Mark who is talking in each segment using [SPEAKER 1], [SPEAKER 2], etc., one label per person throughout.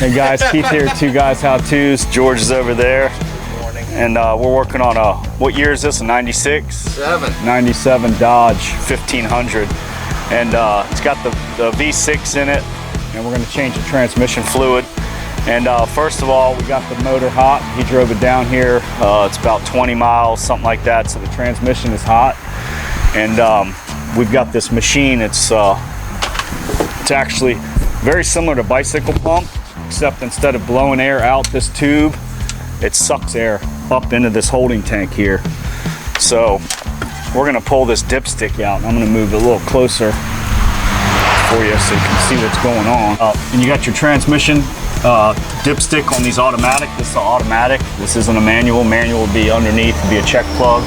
[SPEAKER 1] Hey guys, Keith here, Two Guys How To's. George is over there.
[SPEAKER 2] Good morning.
[SPEAKER 1] And we're working on what year is this, a 96? 97 Dodge 1500. And it's got the V6 in it, and we're gonna change the transmission fluid. And first of all, we got the motor hot. He drove it down here. It's about 20 miles, something like that, so the transmission is hot. And we've got this machine. It's actually very similar to bicycle pump, except instead of blowing air out this tube, it sucks air up into this holding tank here. So we're gonna pull this dipstick out, and I'm gonna move it a little closer for you so you can see what's going on. And you got your transmission dipstick on these automatic. This is automatic. This isn't a manual. Manual would be underneath, would be a check plug.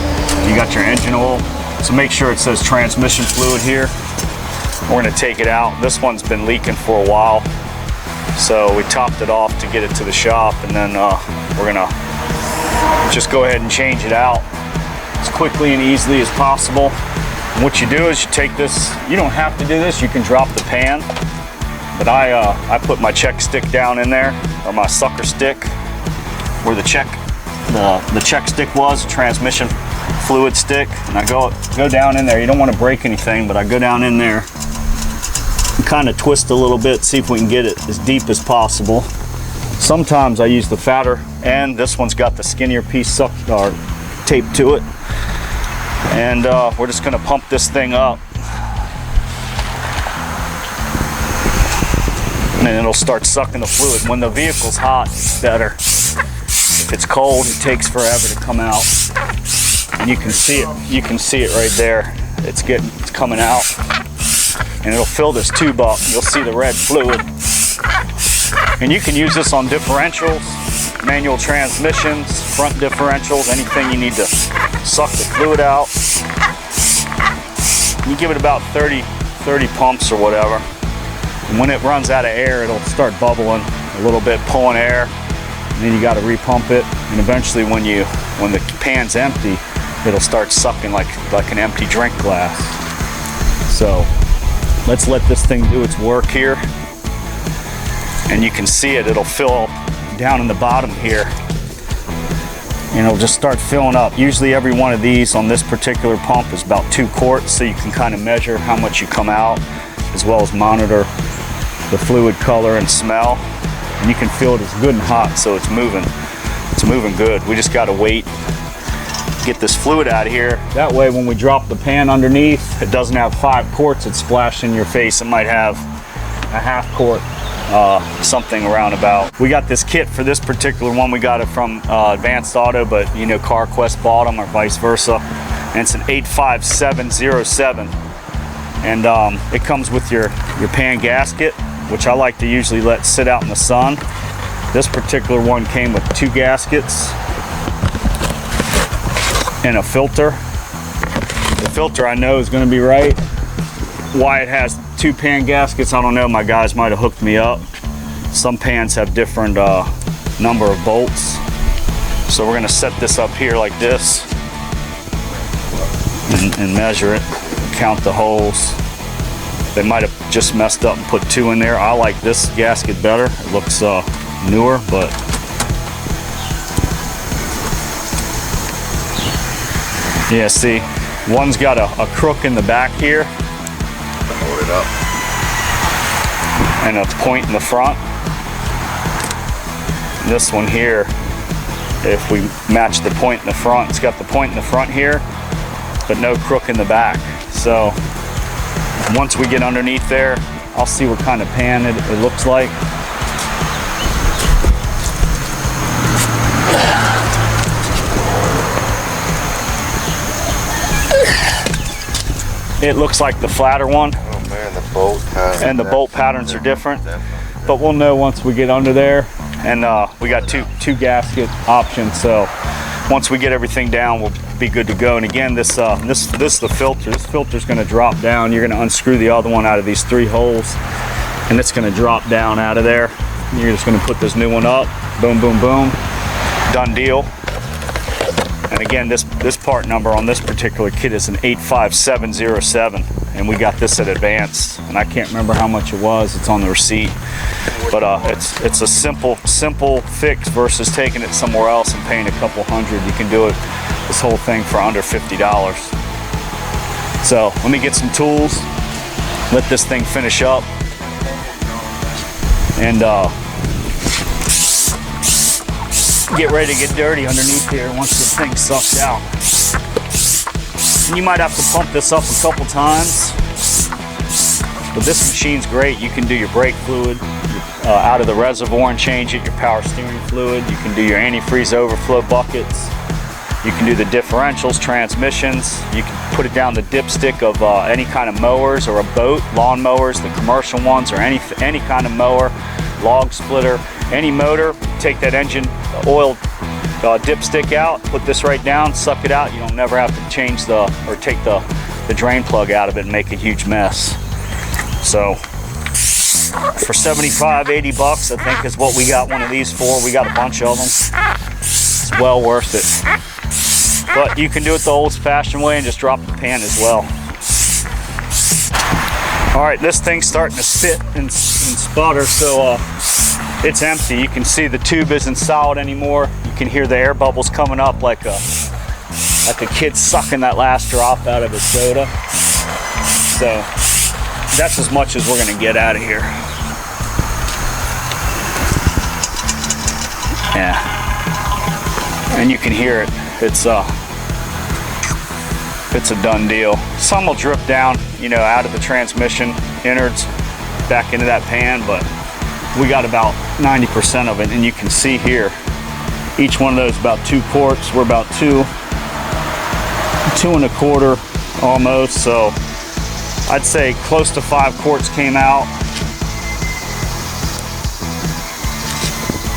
[SPEAKER 1] You got your engine oil. So make sure it says transmission fluid here. We're gonna take it out. This one's been leaking for a while, so we topped it off to get it to the shop, and then we're gonna just go ahead and change it out as quickly and easily as possible. And what you do is you take this, you don't have to do this, you can drop the pan, but I put my check stick down in there, or my sucker stick, where the check stick was, the transmission fluid stick, and I go down in there. You don't want to break anything, but I go down in there and kind of twist a little bit, see if we can get it as deep as possible. Sometimes I use the fatter end. This one's got the skinnier piece taped to it, and we're just going to pump this thing up, and it'll start sucking the fluid. When the vehicle's hot, it's better. If it's cold, it takes forever to come out. And you can see it. You can see it right there. It's coming out, and it'll fill this tube up. You'll see the red fluid. And you can use this on differentials, manual transmissions, front differentials, anything you need to suck the fluid out. You give it about 30 pumps or whatever. And when it runs out of air, it'll start bubbling a little bit, pulling air. And then you got to repump it. And eventually, when the pan's empty, it'll start sucking like an empty drink glass. So let's let this thing do its work here. And you can see it, it'll fill down in the bottom here. And it'll just start filling up. Usually every one of these on this particular pump is about 2 quarts, so you can kind of measure how much you come out, as well as monitor the fluid color and smell. And you can feel it is good and hot, so it's moving. It's moving good. We just gotta wait, get this fluid out of here. That way when we drop the pan underneath, it doesn't have 5 quarts it splashed in your face. It might have a half quart, something around about. We got this kit for this particular one. We got it from Advanced Auto, but you know, CarQuest bought them or vice versa. And it's an 85707. And it comes with your pan gasket, which I like to usually let sit out in the sun. This particular one came with 2 gaskets and a filter. The filter I know is going to be right. Why it has 2 pan gaskets, I don't know. My guys might have hooked me up. Some pans have different number of bolts. So we're going to set this up here like this and measure it, count the holes. They might have just messed up and put 2 in there. I like this gasket better. It looks newer, but yeah, see, one's got a crook in the back here.
[SPEAKER 2] Hold it up.
[SPEAKER 1] And a point in the front. This one here, if we match the point in the front, it's got the point in the front here, but no crook in the back. So once we get underneath there, I'll see what kind of pan it looks like. It looks like the flatter one.
[SPEAKER 2] Oh man, the bolt pattern.
[SPEAKER 1] And the bolt patterns are different. But we'll know once we get under there. And we got two gasket options. So once we get everything down, we'll be good to go. And again, this is the filter. This filter's going to drop down. You're going to unscrew the other one out of these 3 holes, and it's going to drop down out of there. You're just going to put this new one up. Boom, boom, boom. Done deal. And again, this part number on this particular kit is an 85707, and we got this at Advanced, and I can't remember how much it was. It's on the receipt, but it's a simple fix versus taking it somewhere else and paying a couple hundred. You can do it, this whole thing, for under $50. So let me get some tools, let this thing finish up, and get ready to get dirty underneath here once this thing sucks out. And you might have to pump this up a couple times, but this machine's great. You can do your brake fluid out of the reservoir and change it, your power steering fluid. You can do your antifreeze overflow buckets. You can do the differentials, transmissions. You can put it down the dipstick of any kind of mowers or a boat, lawn mowers, the commercial ones, or any kind of mower, log splitter, any motor. Take that engine oil dipstick out, put this right down, suck it out. You don't never have to change or take the drain plug out of it and make a huge mess. So for 75, 80 bucks, I think is what we got one of these for. We got a bunch of them. It's well worth it. But you can do it the old-fashioned way and just drop the pan as well. All right, this thing's starting to spit and sputter, so it's empty. You can see the tube isn't solid anymore. You can hear the air bubbles coming up like a kid sucking that last drop out of his soda. So that's as much as we're gonna get out of here. Yeah, and you can hear it. It's a done deal. Some will drip down, you know, out of the transmission innards back into that pan, but we got about 90% of it, and you can see here, each one of those about 2 quarts. We're about 2 1/4 almost, so I'd say close to 5 quarts came out.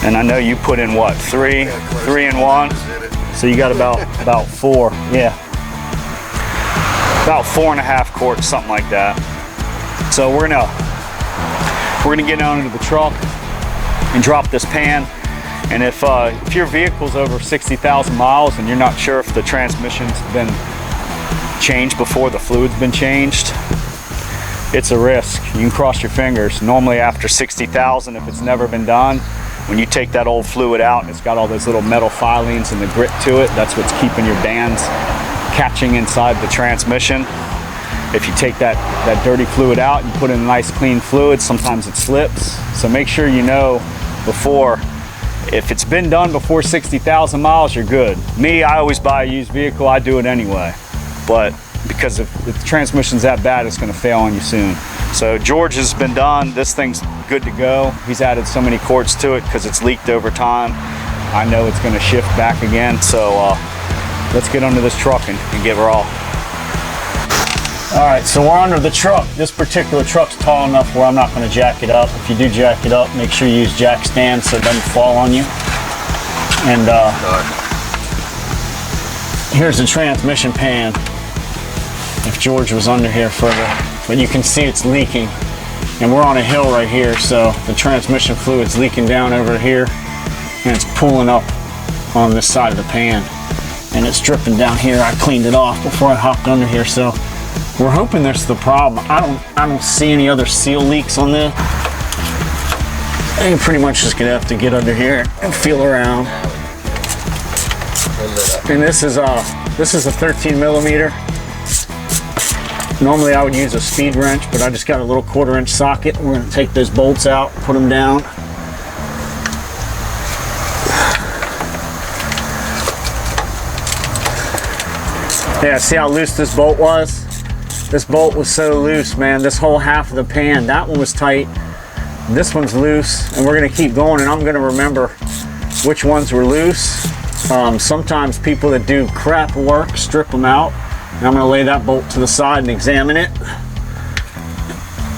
[SPEAKER 1] And I know you put in what, 3 and 1, so you got about 4, yeah, about 4.5 quarts, something like that. So we're gonna get down into the truck and drop this pan. And if your vehicle's over 60,000 miles and you're not sure if the transmission's been changed before the fluid's been changed, it's a risk. You can cross your fingers. Normally after 60,000, if it's never been done, when you take that old fluid out, it's got all those little metal filings and the grit to it. That's what's keeping your bands catching inside the transmission. If you take that dirty fluid out and put in a nice clean fluid, sometimes it slips. So make sure you know before, if it's been done before 60,000 miles, you're good. Me, I always buy a used vehicle, I do it anyway. But because if the transmission's that bad, it's gonna fail on you soon. So George has been done, this thing's good to go. He's added so many quarts to it because it's leaked over time. I know it's gonna shift back again, so let's get under this truck and get raw. All right, so we're under the truck. This particular truck's tall enough where I'm not gonna jack it up. If you do jack it up, make sure you use jack stands so it doesn't fall on you. And here's the transmission pan. If George was under here further, but you can see it's leaking. And we're on a hill right here, so the transmission fluid's leaking down over here, and it's pooling up on this side of the pan. And it's dripping down here. I cleaned it off before I hopped under here, so we're hoping that's the problem. I don't see any other seal leaks on this. I think pretty much just gonna have to get under here and feel around. And this is a 13 millimeter. Normally I would use a speed wrench, but I just got a little 1/4 inch socket. We're gonna take those bolts out, put them down. Yeah, see how loose this bolt was? This bolt was so loose, man. This whole half of the pan, that one was tight. This one's loose, and we're gonna keep going, and I'm gonna remember which ones were loose. Sometimes people that do crap work strip them out. And I'm gonna lay that bolt to the side and examine it.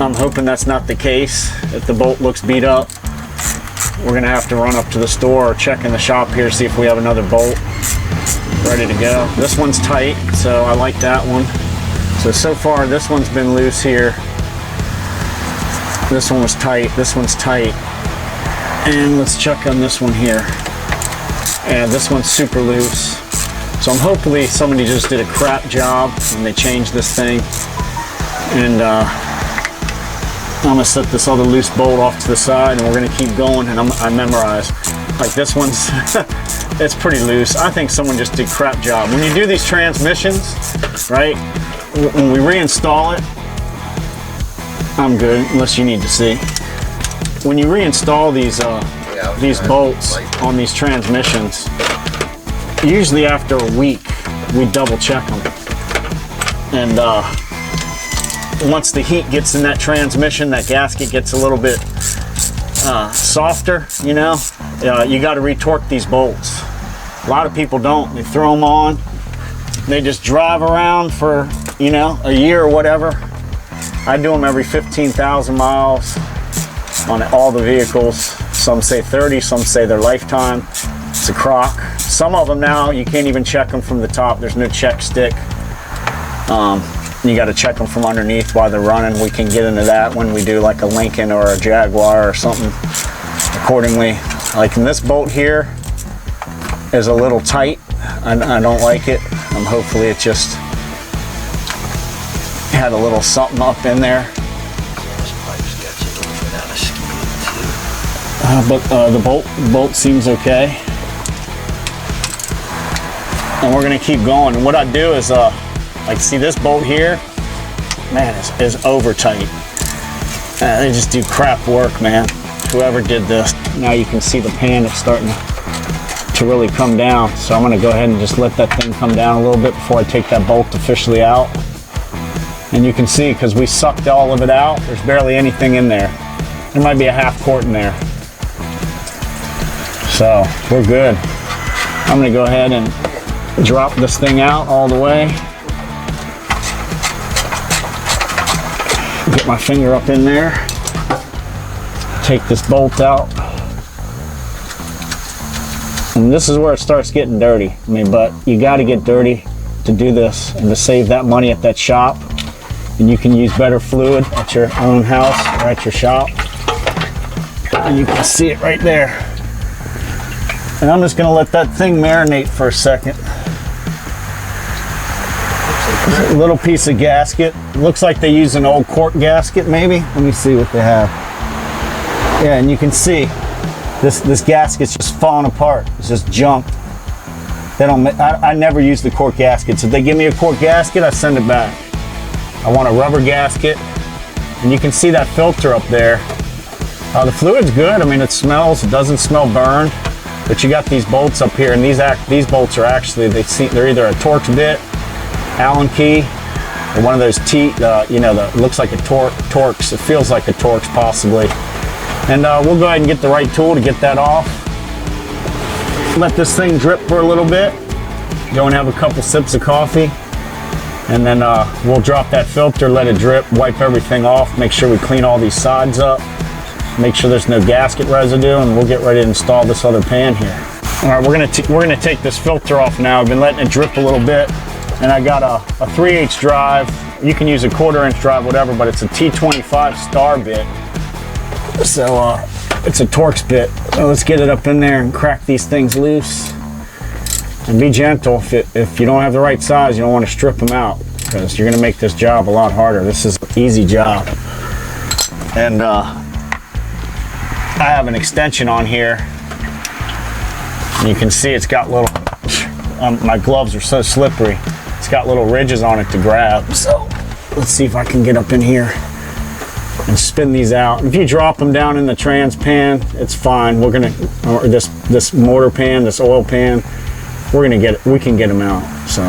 [SPEAKER 1] I'm hoping that's not the case. If the bolt looks beat up, we're gonna have to run up to the store or check in the shop here, see if we have another bolt ready to go. This one's tight, so I like that one. So far this one's been loose here. This one was tight, this one's tight. And let's check on this one here. And this one's super loose. So I'm hopefully somebody just did a crap job when they changed this thing. And I'm gonna set this other loose bolt off to the side, and we're gonna keep going. And I memorize. Like this one's, it's pretty loose. I think someone just did a crap job. When you do these transmissions, right? When we reinstall it, I'm good, unless you need to see. When you reinstall these bolts on these transmissions, usually after a week, we double check them. And once the heat gets in that transmission, that gasket gets a little bit softer, you know, you got to retorque these bolts. A lot of people don't. They throw them on. They just drive around for, you know, a year or whatever. I do them every 15,000 miles on all the vehicles. Some say 30, some say they're lifetime. It's a crock. Some of them now, you can't even check them from the top. There's no check stick. You got to check them from underneath while they're running. We can get into that when we do like a Lincoln or a Jaguar or something accordingly. Like in this bolt here is a little tight. I don't like it. Hopefully it just had a little something up in there. But the bolt seems okay. And we're gonna keep going. And what I do is, like see this bolt here, man, is over tight. They just do crap work, man. Whoever did this. Now you can see the pan is starting to really come down. So I'm gonna go ahead and just let that thing come down a little bit before I take that bolt officially out. And you can see, because we sucked all of it out, there's barely anything in there. There might be a half quart in there. So we're good. I'm gonna go ahead and drop this thing out all the way. Get my finger up in there. Take this bolt out. And this is where it starts getting dirty. I mean, but you gotta get dirty to do this and to save that money at that shop. And you can use better fluid at your own house or at your shop. And you can see it right there. And I'm just gonna let that thing marinate for a second. A little piece of gasket. Looks like they use an old cork gasket maybe. Let me see what they have. Yeah, and you can see this gasket's just falling apart. It's just junk. They don't. I never use the cork gaskets. If they give me a cork gasket, I send it back. I want a rubber gasket, and you can see that filter up there. The fluid's good. I mean, it smells. It doesn't smell burned. But you got these bolts up here, and these bolts are actually they're either a Torx bit, Allen key, or one of those you know, that looks like a Torx. It feels like a Torx possibly. And we'll go ahead and get the right tool to get that off. Let this thing drip for a little bit. Go and have a couple sips of coffee. And then we'll drop that filter, let it drip, wipe everything off, make sure we clean all these sides up, make sure there's no gasket residue, and we'll get ready to install this other pan here. All right, we're gonna take this filter off now. I've been letting it drip a little bit, and I got a 3/8 drive. You can use a 1/4 inch drive, whatever, but it's a T25 star bit. So it's a Torx bit. So let's get it up in there and crack these things loose. And be gentle. If you don't have the right size, you don't want to strip them out, because you're going to make this job a lot harder. This is an easy job. And I have an extension on here. And you can see it's got little, my gloves are so slippery. It's got little ridges on it to grab. So let's see if I can get up in here and spin these out. If you drop them down in the trans pan, it's fine. We're going to, or this mortar pan, this oil pan, we can get them out, so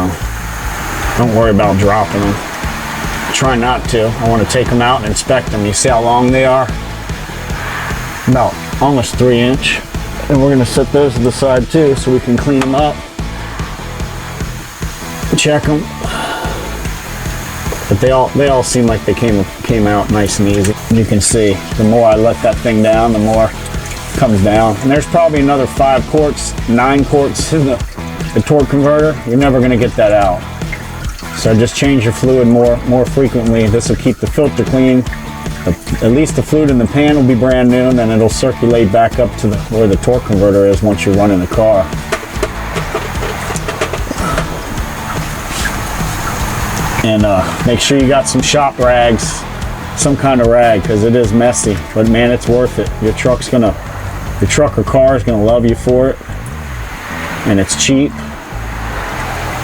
[SPEAKER 1] don't worry about dropping them. Try not to. I want to take them out and inspect them. You see how long they are? About almost 3 inch. And we're going to set those to the side too, so we can clean them up. Check them. But they all seem like they came out nice and easy. You can see the more I let that thing down, the more it comes down. And there's probably another 5 quarts, 9 quarts in the torque converter. You're never going to get that out. So just change your fluid more frequently. This will keep the filter clean. At least the fluid in the pan will be brand new, and then it'll circulate back up to where the torque converter is once you're running the car. And make sure you got some shop rags, some kind of rag, because it is messy, but man, it's worth it. Your truck or car is gonna love you for it, and it's cheap.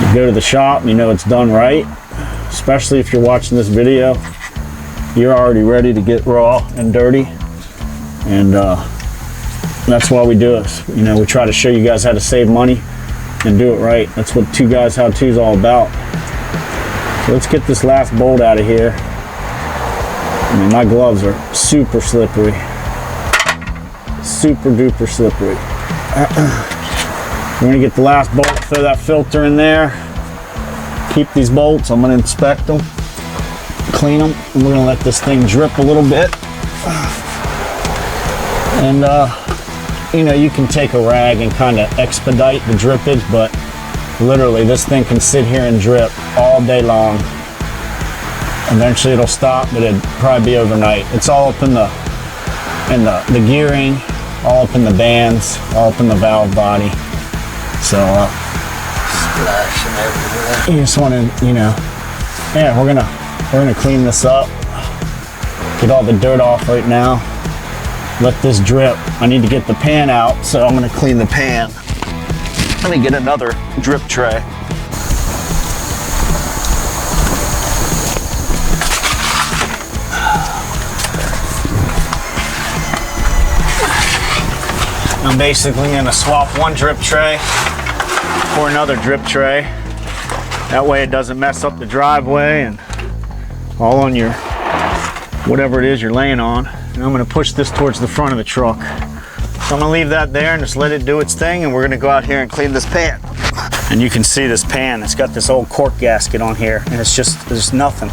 [SPEAKER 1] You go to the shop, you know it's done right. Especially if you're watching this video, you're already ready to get raw and dirty, and that's why we do it. You know, we try to show you guys how to save money and do it right. That's what Two Guys How To is all about. So let's get this last bolt out of here. I mean, my gloves are super slippery, super duper slippery. We're gonna get the last bolt, throw that filter in there. Keep these bolts, I'm gonna inspect them, clean them, and we're gonna let this thing drip a little bit. And you know, you can take a rag and kind of expedite the drippage, but literally this thing can sit here and drip all day long. Eventually it'll stop, but it'd probably be overnight. It's all up in the gearing, all up in the bands, all up in the valve body. So
[SPEAKER 2] Splashing everywhere.
[SPEAKER 1] you just want to, you know, yeah, we're gonna clean this up, get all the dirt off right now, let this drip. I need to get the pan out, so I'm gonna clean the pan. Let me get another drip tray. I'm basically gonna swap one drip tray for another drip tray. That way it doesn't mess up the driveway and all on your, whatever it is you're laying on. And I'm gonna push this towards the front of the truck. So I'm gonna leave that there and just let it do its thing, and we're gonna go out here and clean this pan. And you can see this pan, it's got this old cork gasket on here, and it's just, there's nothing.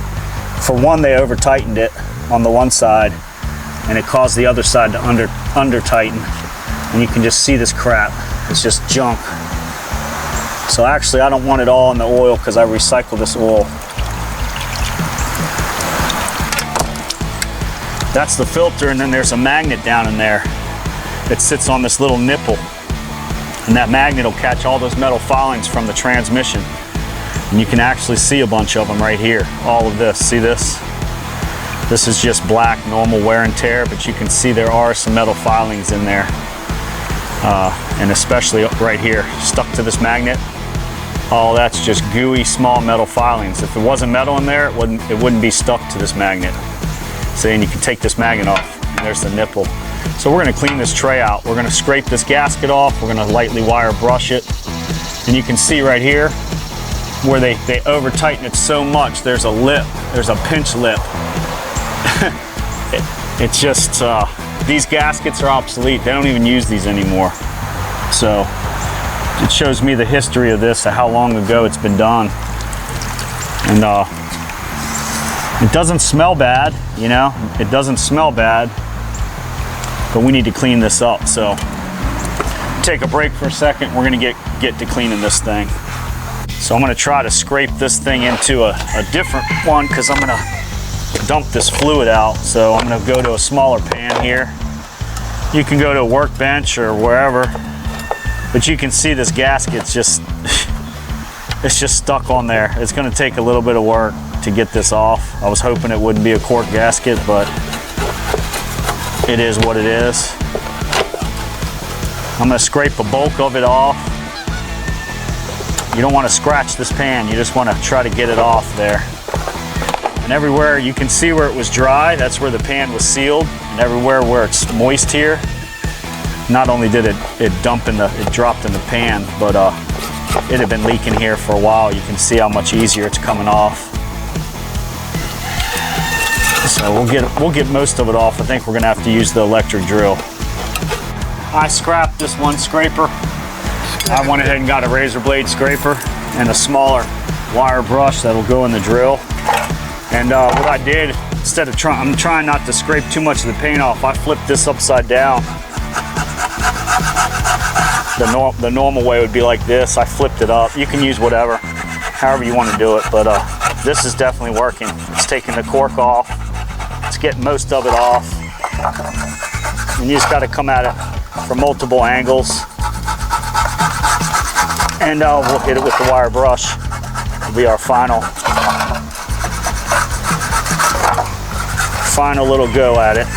[SPEAKER 1] For one, they over tightened it on the one side, and it caused the other side to under tighten. And you can just see this crap, it's just junk. So actually I don't want it all in the oil because I recycle this oil. That's the filter, and then there's a magnet down in there that sits on this little nipple. And that magnet will catch all those metal filings from the transmission. And you can actually see a bunch of them right here. All of this, see this? This is just black, normal wear and tear, but you can see there are some metal filings in there. And especially right here, stuck to this magnet. Oh, that's just gooey, small metal filings. If there wasn't metal in there, it wouldn't be stuck to this magnet. See, and you can take this magnet off, and there's the nipple. So we're gonna clean this tray out. We're gonna scrape this gasket off. We're gonna lightly wire brush it. And you can see right here, where they over tighten it so much, there's a lip, there's a pinch lip. It's just, these gaskets are obsolete. They don't even use these anymore. So it shows me the history of this, how long ago it's been done. And it doesn't smell bad, you know, it doesn't smell bad, but we need to clean this up. So take a break for a second. We're gonna get to cleaning this thing. So I'm gonna try to scrape this thing into a different one because I'm gonna dump this fluid out. So I'm gonna go to a smaller pan here. You can go to a workbench or wherever, but you can see this gasket's just, it's just stuck on there. It's gonna take a little bit of work to get this off. I was hoping it wouldn't be a cork gasket, but it is what it is. I'm gonna scrape the bulk of it off. You don't wanna scratch this pan, you just wanna try to get it off there. And everywhere, you can see where it was dry, that's where the pan was sealed. And everywhere where it's moist here, not only did it dropped in the pan, but it had been leaking here for a while. You can see how much easier it's coming off. So we'll get most of it off. I think we're gonna have to use the electric drill. I scrapped this one scraper. I went ahead and got a razor blade scraper and a smaller wire brush that'll go in the drill. And what I did, instead of I'm trying not to scrape too much of the paint off, I flipped this upside down. The normal way would be like this. I flipped it up. You can use whatever, however you want to do it, but this is definitely working. It's taking the cork off. It's getting most of it off. And you just got to come at it from multiple angles. And we'll hit it with the wire brush. It'll be our final final little go at it.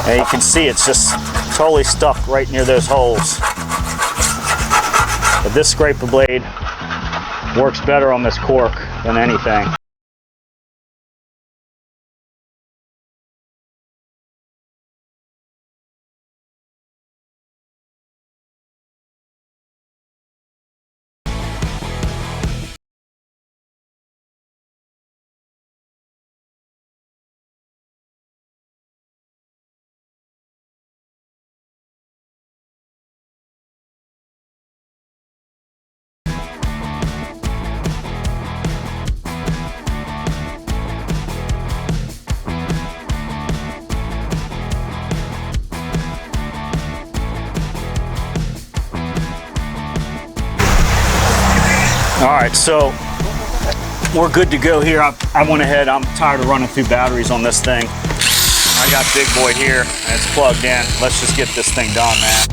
[SPEAKER 1] And you can see it's just totally stuck right near those holes. But this scraper blade works better on this cork than anything. All right, so we're good to go here. I went ahead, I'm tired of running through batteries on this thing. I got Big Boy here and it's plugged in. Let's just get this thing done, man.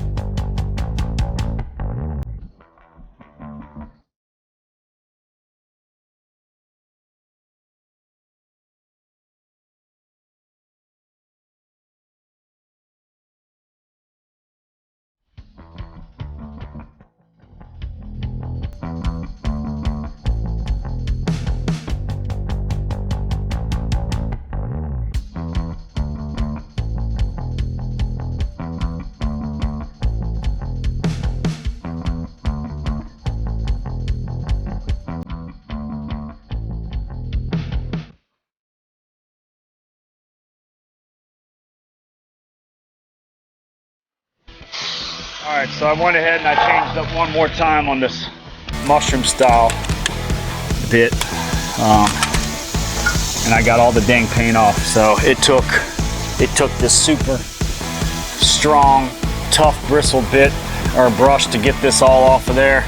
[SPEAKER 1] All right, so I went ahead and I changed up one more time on this mushroom style bit, and I got all the dang paint off. So it took this super strong, tough bristle bit or brush to get this all off of there,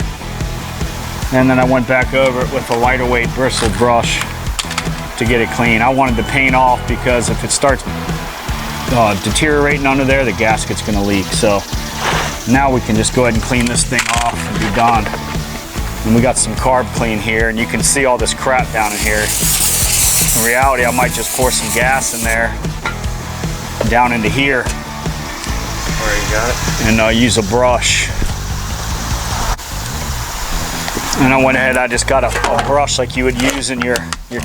[SPEAKER 1] and then I went back over it with a lighter weight bristle brush to get it clean. I wanted the paint off because if it starts deteriorating under there, the gasket's going to leak. So now we can just go ahead and clean this thing off and be done. And we got some carb clean here, and you can see all this crap down in here. In reality, I might just pour some gas in there, down into here.
[SPEAKER 2] Where you got it?
[SPEAKER 1] And use a brush. And I went ahead, I just got a brush like you would use in your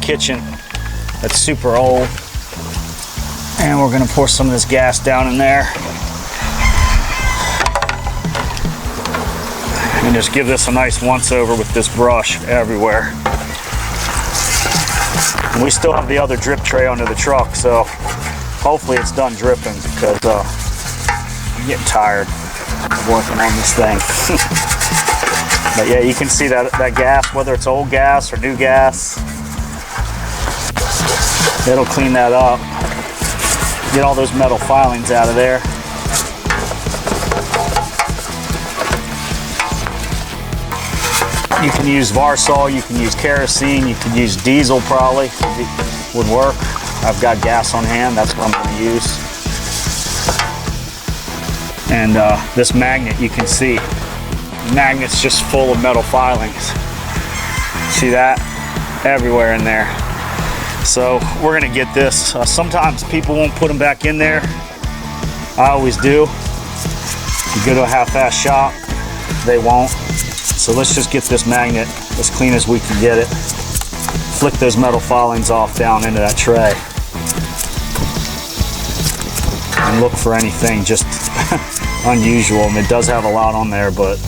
[SPEAKER 1] kitchen that's super old. And we're gonna pour some of this gas down in there. And just give this a nice once over with this brush everywhere. And we still have the other drip tray under the truck, so hopefully it's done dripping, because I'm getting tired of working on this thing. But yeah, you can see that gas, whether it's old gas or new gas, it'll clean that up. Get all those metal filings out of there. You can use Varsol, you can use kerosene, you can use diesel probably, would work. I've got gas on hand, that's what I'm going to use. And this magnet, you can see, the magnet's just full of metal filings. See that? Everywhere in there. So we're going to get this. Sometimes people won't put them back in there. I always do. You go to a half-ass shop, they won't. So let's just get this magnet as clean as we can get it. Flick those metal filings off down into that tray. And look for anything just unusual. And it does have a lot on there, but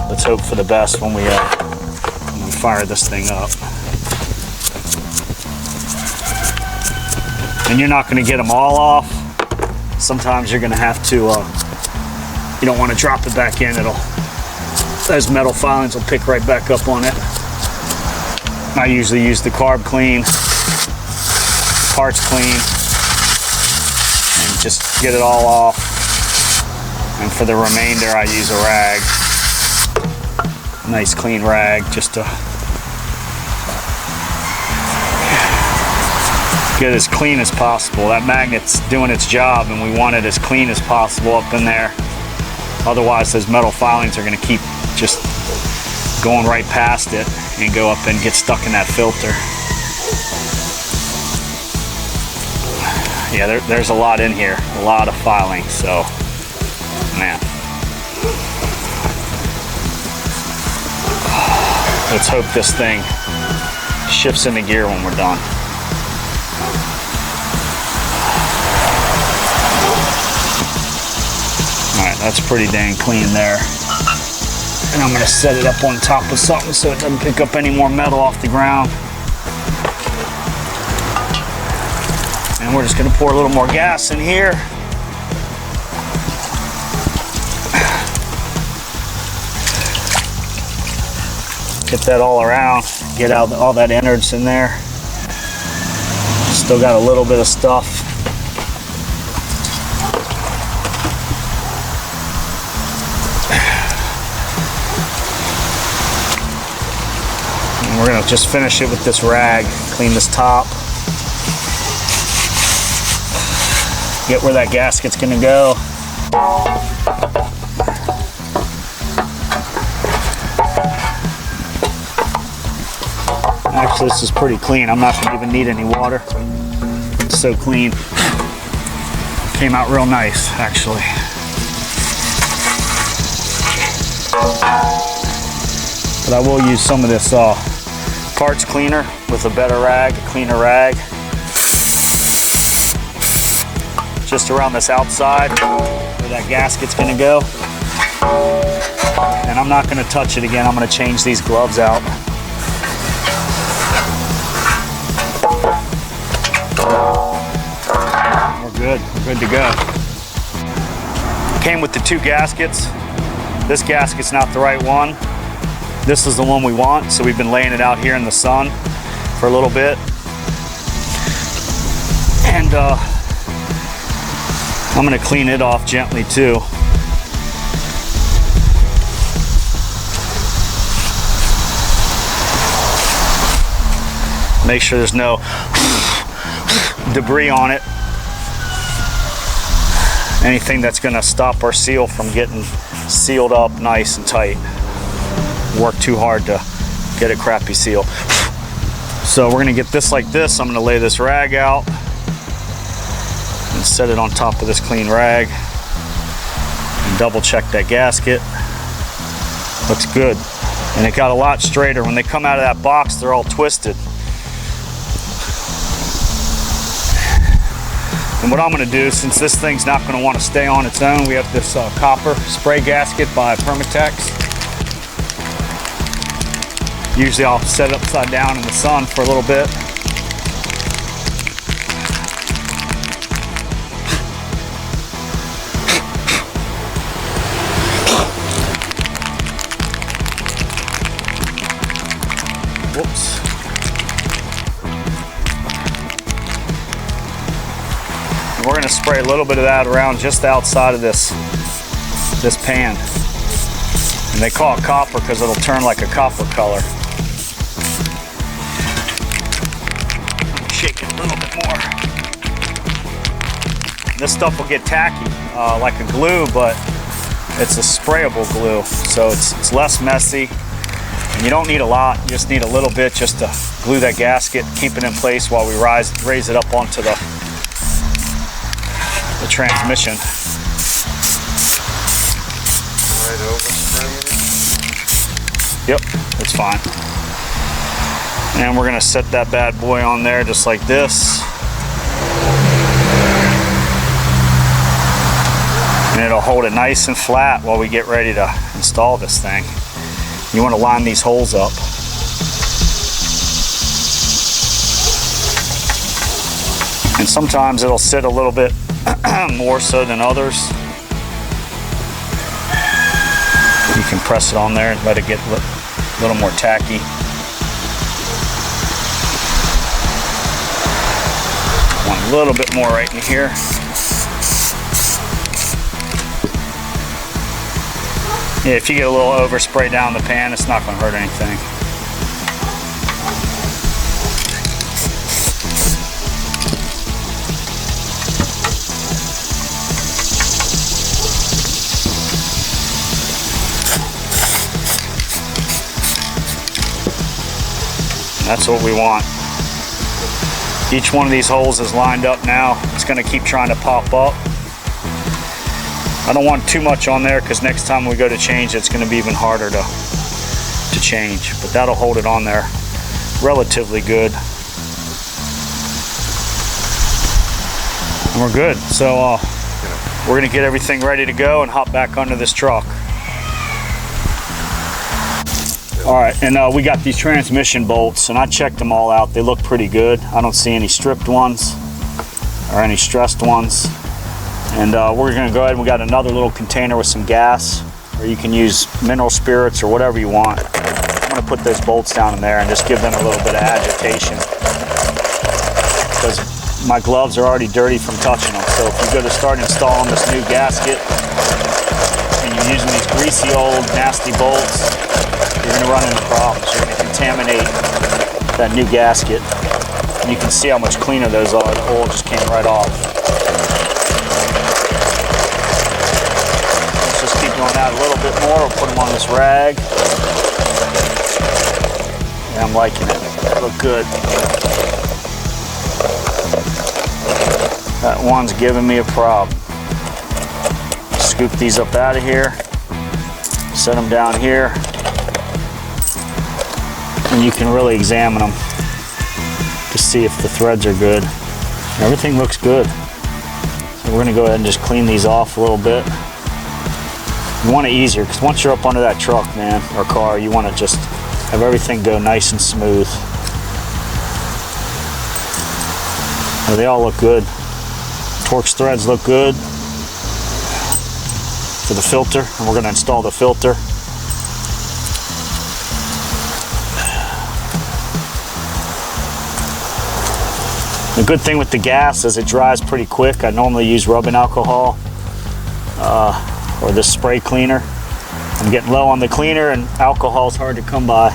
[SPEAKER 1] let's hope for the best when we fire this thing up. And you're not going to get them all off. Sometimes you're going to have to, you don't want to drop it back in. Those metal filings will pick right back up on it. I usually use the carb clean, parts clean, and just get it all off. And for the remainder, I use a rag. Nice clean rag, just to get as clean as possible. That magnet's doing its job, and we want it as clean as possible up in there. Otherwise, those metal filings are going to keep just going right past it and go up and get stuck in that filter. Yeah, there's a lot in here, a lot of filing, so, man. Let's hope this thing shifts into gear when we're done. All right, that's pretty dang clean there. And I'm gonna set it up on top of something so it doesn't pick up any more metal off the ground. And we're just gonna pour a little more gas in here. Get that all around, get out all that innards in there. Still got a little bit of stuff. And we're gonna just finish it with this rag, clean this top. Get where that gasket's gonna go. Actually, this is pretty clean. I'm not gonna even need any water. It's so clean. Came out real nice, actually. But I will use some of this parts cleaner with a better rag, a cleaner rag. Just around this outside where that gasket's gonna go. And I'm not gonna touch it again. I'm gonna change these gloves out. We're good to go. Came with the two gaskets. This gasket's not the right one. This is the one we want, so we've been laying it out here in the sun for a little bit. And I'm gonna clean it off gently too. Make sure there's no debris on it. Anything that's gonna stop our seal from getting sealed up nice and tight. Work too hard to get a crappy seal. So we're gonna get this like this. I'm gonna lay this rag out and set it on top of this clean rag and double check that gasket. Looks good. And it got a lot straighter. When they come out of that box, they're all twisted. And what I'm gonna do, since this thing's not gonna wanna stay on its own, we have this copper spray gasket by Permatex. Usually I'll set it upside down in the sun for a little bit. Whoops. And we're gonna spray a little bit of that around just outside of this pan. And they call it copper because it'll turn like a copper color. Shake it a little bit more. This stuff will get tacky, like a glue, but it's a sprayable glue, so it's less messy. And you don't need a lot, you just need a little bit just to glue that gasket, keep it in place while we raise it up onto the transmission.
[SPEAKER 2] Right over spraying it?
[SPEAKER 1] Yep, it's fine. And we're gonna set that bad boy on there just like this. And it'll hold it nice and flat while we get ready to install this thing. You want to line these holes up. And sometimes it'll sit a little bit more so than others. You can press it on there and let it get a little more tacky. Want a little bit more right in here. Yeah, if you get a little overspray down the pan, it's not going to hurt anything. That's what we want. Each one of these holes is lined up now. It's gonna keep trying to pop up. I don't want too much on there because next time we go to change, it's gonna be even harder to change, but that'll hold it on there relatively good. And we're good. So we're gonna get everything ready to go and hop back under this truck. All right, and we got these transmission bolts, and I checked them all out. They look pretty good. I don't see any stripped ones or any stressed ones. And we're gonna go ahead and we got another little container with some gas, or you can use mineral spirits or whatever you want. I'm gonna put those bolts down in there and just give them a little bit of agitation because my gloves are already dirty from touching them. So if you go to start installing this new gasket and you're using these greasy old nasty bolts, you're gonna run into problems. You're gonna contaminate that new gasket. And you can see how much cleaner those are. The oil just came right off. Let's just keep doing that a little bit more. We'll put them on this rag. Yeah, I'm liking it. They look good. That one's giving me a problem. Scoop these up out of here. Set them down here. And you can really examine them to see if the threads are good. Everything looks good. So we're gonna go ahead and just clean these off a little bit. You want it easier because once you're up under that truck, man, or car, you want to just have everything go nice and smooth. Well, they all look good. Torx threads look good for the filter, and we're going to install the filter. The good thing with the gas is it dries pretty quick. I normally use rubbing alcohol or this spray cleaner. I'm getting low on the cleaner, and alcohol is hard to come by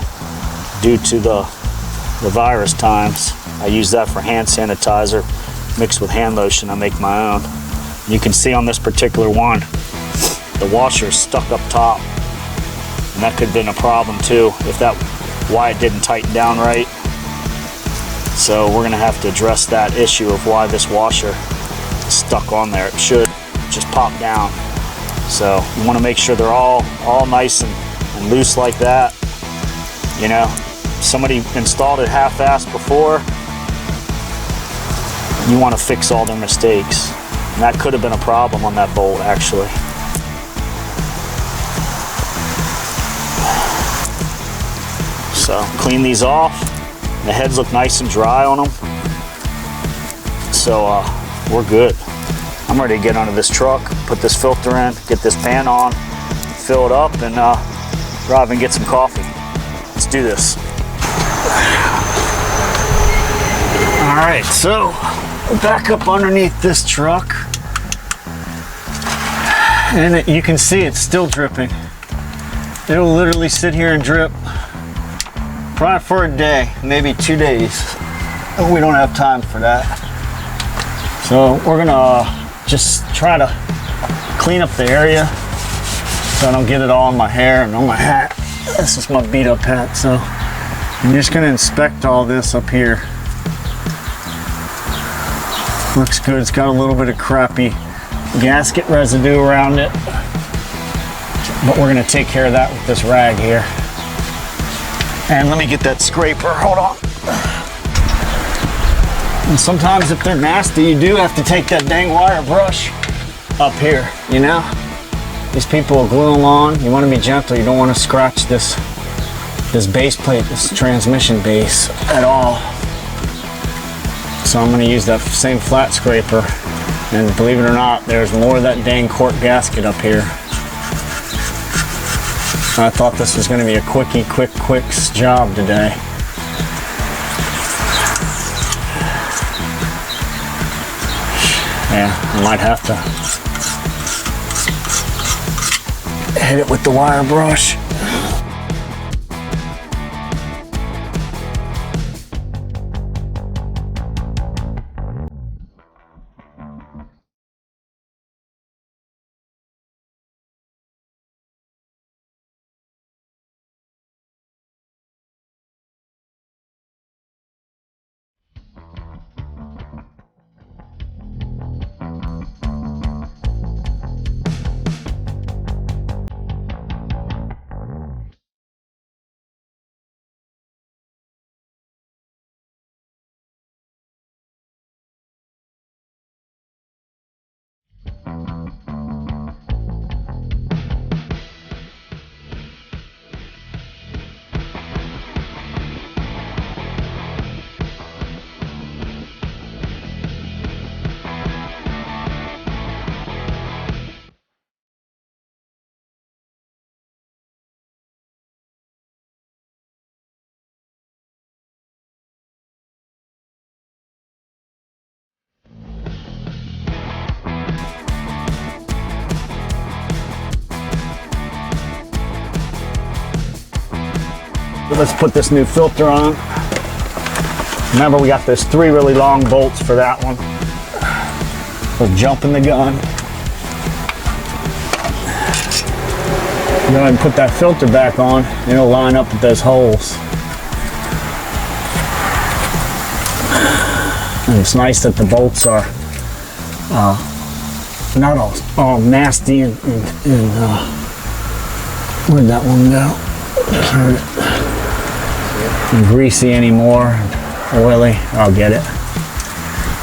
[SPEAKER 1] due to the virus times. I use that for hand sanitizer mixed with hand lotion. I make my own. You can see on this particular one, the washer is stuck up top, and that could have been a problem too if that why it didn't tighten down right. So we're gonna have to address that issue of why this washer is stuck on there. It should just pop down. So you want to make sure they're all nice and loose like that. You know, somebody installed it half-assed before. You want to fix all their mistakes. And that could have been a problem on that bolt, actually. So clean these off. The heads look nice and dry on them. So we're good. I'm ready to get onto this truck, put this filter in, get this pan on, fill it up, and drive and get some coffee. Let's do this. All right, so back up underneath this truck, and you can see it's still dripping. It'll literally sit here and drip probably for a day, maybe 2 days. We don't have time for that. So we're gonna just try to clean up the area so I don't get it all in my hair and on my hat. This is my beat up hat, so I'm just gonna inspect all this up here. Looks good. It's got a little bit of crappy gasket residue around it, but we're gonna take care of that with this rag here. And let me get that scraper, hold on. And sometimes if they're nasty, you do have to take that dang wire brush up here, you know? These people will glue them on. You want to be gentle. You don't want to scratch this base plate, this transmission base at all. So I'm going to use that same flat scraper. And believe it or not, there's more of that dang cork gasket up here. I thought this was going to be a quick job today. Yeah, I might have to hit it with the wire brush. Let's put this new filter on. Remember, we got those 3 really long bolts for that one. We're jumping the gun. Go ahead and put that filter back on, and it'll line up with those holes. And it's nice that the bolts are not all nasty and where'd that one go? Just heard it. And greasy anymore, and oily. I'll get it.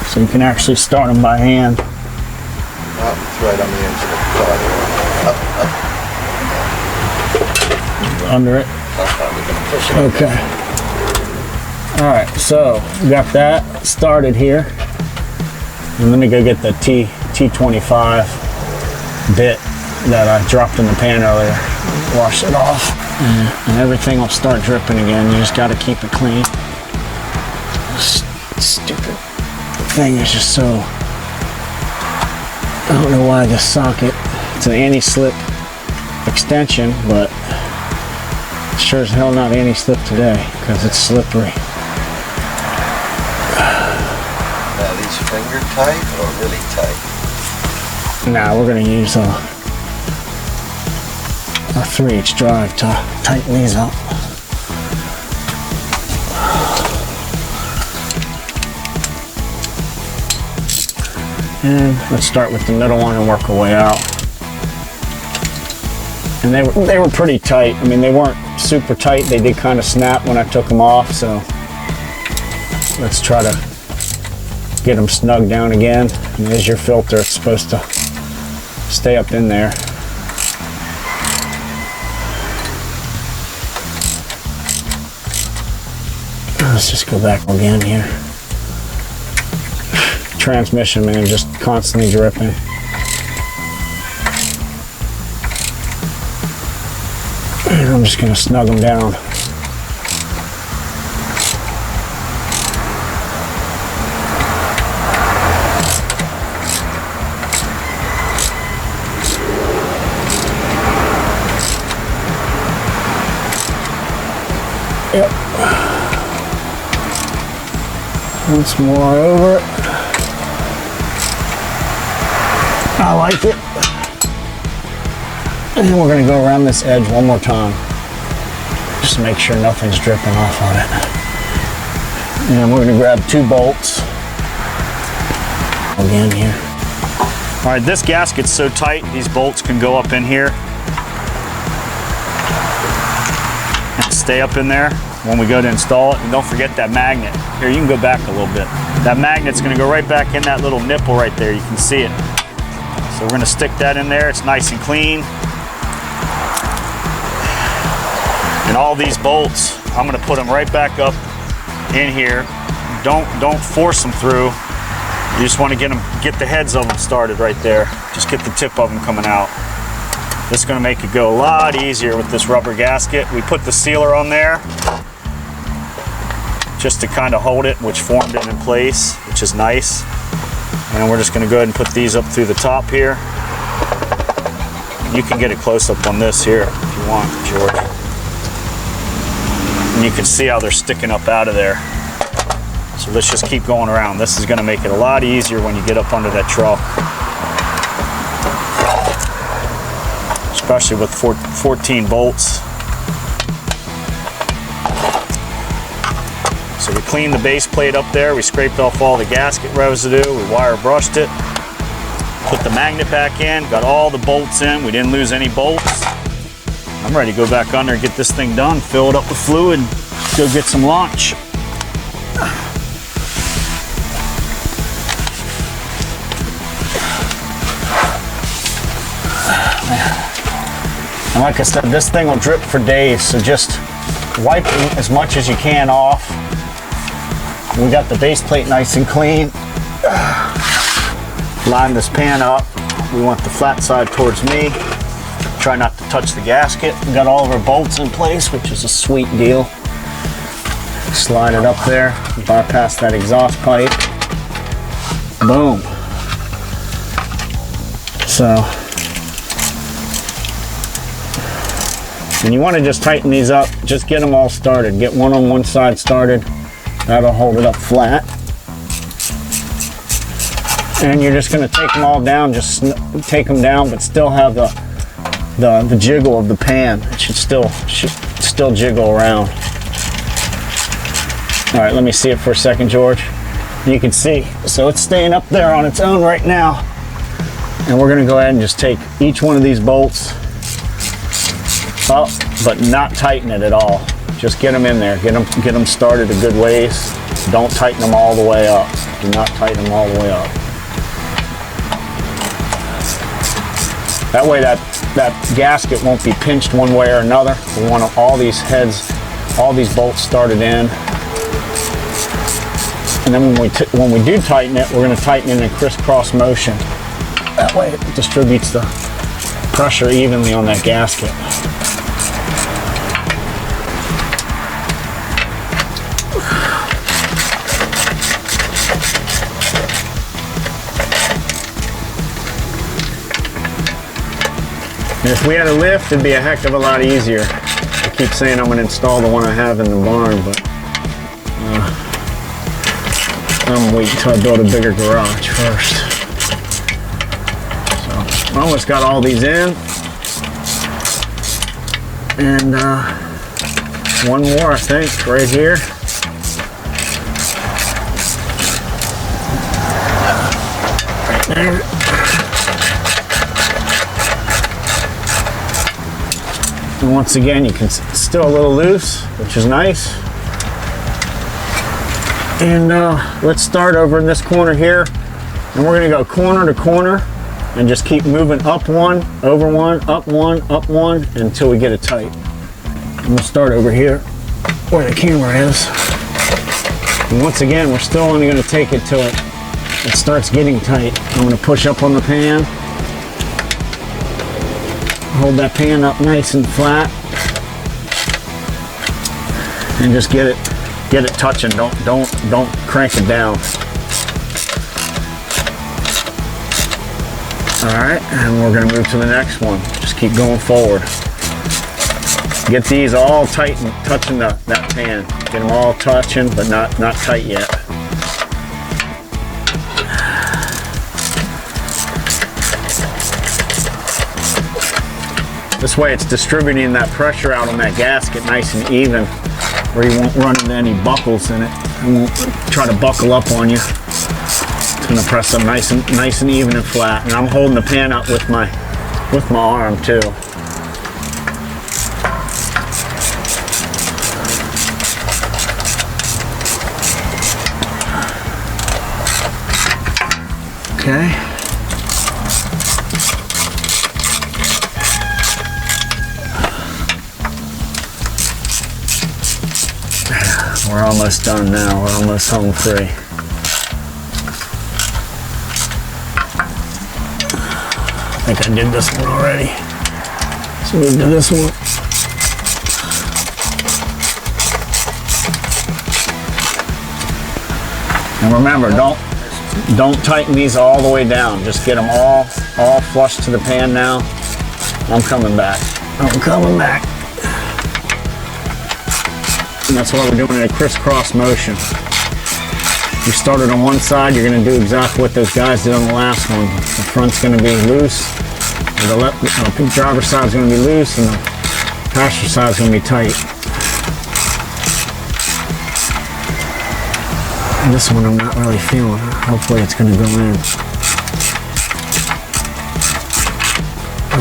[SPEAKER 1] So you can actually start them by hand.
[SPEAKER 2] It's right on the edge of the car.
[SPEAKER 1] Under it. Okay. All right, so we got that started here. And let me go get the T25 bit that I dropped in the pan earlier. Wash it off, and everything will start dripping again. You just got to keep it clean. This stupid thing is just so. I don't know why this socket. It's an anti-slip extension, but sure as hell not anti-slip today because it's slippery.
[SPEAKER 2] Now these finger tight or really tight?
[SPEAKER 1] Now we're going to use a 3/8 drive to tighten these up. And let's start with the middle one and work our way out. And they were pretty tight. I mean, they weren't super tight. They did kind of snap when I took them off. So let's try to get them snug down again. And there's your filter. It's supposed to stay up in there. Let's just go back again here. Transmission, man, just constantly dripping. And I'm just going to snug them down. Yep. Once more over it. I like it. And then we're going to go around this edge one more time. Just to make sure nothing's dripping off on it. And we're going to grab 2 bolts. Again here. All right, this gasket's so tight, these bolts can go up in here. And stay up in there when we go to install it. And don't forget that magnet. Here, you can go back a little bit. That magnet's going to go right back in that little nipple right there. You can see it. So we're going to stick that in there. It's nice and clean. And all these bolts, I'm going to put them right back up in here. Don't force them through. You just want to get the heads of them started right there. Just get the tip of them coming out. This is going to make it go a lot easier with this rubber gasket. We put the sealer on there just to kind of hold it, which formed it in place, which is nice. And we're just going to go ahead and put these up through the top here. You can get a close-up on this here if you want, George. And you can see how they're sticking up out of there. So let's just keep going around. This is going to make it a lot easier when you get up under that truck. Especially with 14 bolts. So we cleaned the base plate up there. We scraped off all the gasket residue. We wire brushed it. Put the magnet back in. Got all the bolts in. We didn't lose any bolts. I'm ready to go back under and get this thing done. Fill it up with fluid. Go get some lunch. And like I said, this thing will drip for days. So just wipe as much as you can off. We got the base plate nice and clean. Line this pan up. We want the flat side towards me. Try not to touch the gasket. We got all of our bolts in place, which is a sweet deal. Slide it up there, bypass that exhaust pipe. Boom. So And you want to just tighten these up, just get them all started. Get one on one side started, that'll hold it up flat. And you're just going to take them all down, just take them down, but still have the jiggle of the pan. It should still jiggle around. All right, let me see it for a second, George. You can see, so it's staying up there on its own right now. And we're going to go ahead and just take each one of these bolts up, but not tighten it at all. Just get them in there, get them started a good ways. Don't tighten them all the way up. Do not tighten them all the way up. That way that gasket won't be pinched one way or another. We want all these heads, all these bolts started in. And then when we do tighten it, we're going to tighten it in a crisscross motion. That way it distributes the pressure evenly on that gasket. And if we had a lift, it'd be a heck of a lot easier. I keep saying I'm going to install the one I have in the barn, but I'm waiting until I build a bigger garage first. So I almost got all these in. And one more, I think, right here. Right there. And once again, you can still a little loose, which is nice. And let's start over in this corner here. And we're gonna go corner to corner and just keep moving up one, over one, up one, until we get it tight. And we'll start over here where the camera is. And once again, we're still only gonna take it till it starts getting tight. I'm gonna push up on the pan. Hold that pan up nice and flat. And just get it touching. Don't crank it down. All right, and we're gonna move to the next one. Just keep going forward. Get these all tight and touching that pan. Get them all touching, but not tight yet. This way it's distributing that pressure out on that gasket nice and even, where you won't run into any buckles in it. It won't try to buckle up on you. It's gonna press them nice and even and flat. And I'm holding the pan up with my arm too. Okay. We're almost done now. We're almost home free. I think I did this one already. Let's move to this one. And remember, don't tighten these all the way down. Just get them all flush to the pan now. I'm coming back. I'm coming back. And that's why we're doing it in a crisscross motion. You started on one side, you're going to do exactly what those guys did on the last one. The front's going to be loose, the driver's side is going to be loose, and the passenger side is going to be tight. And this one I'm not really feeling. Hopefully it's going to go in.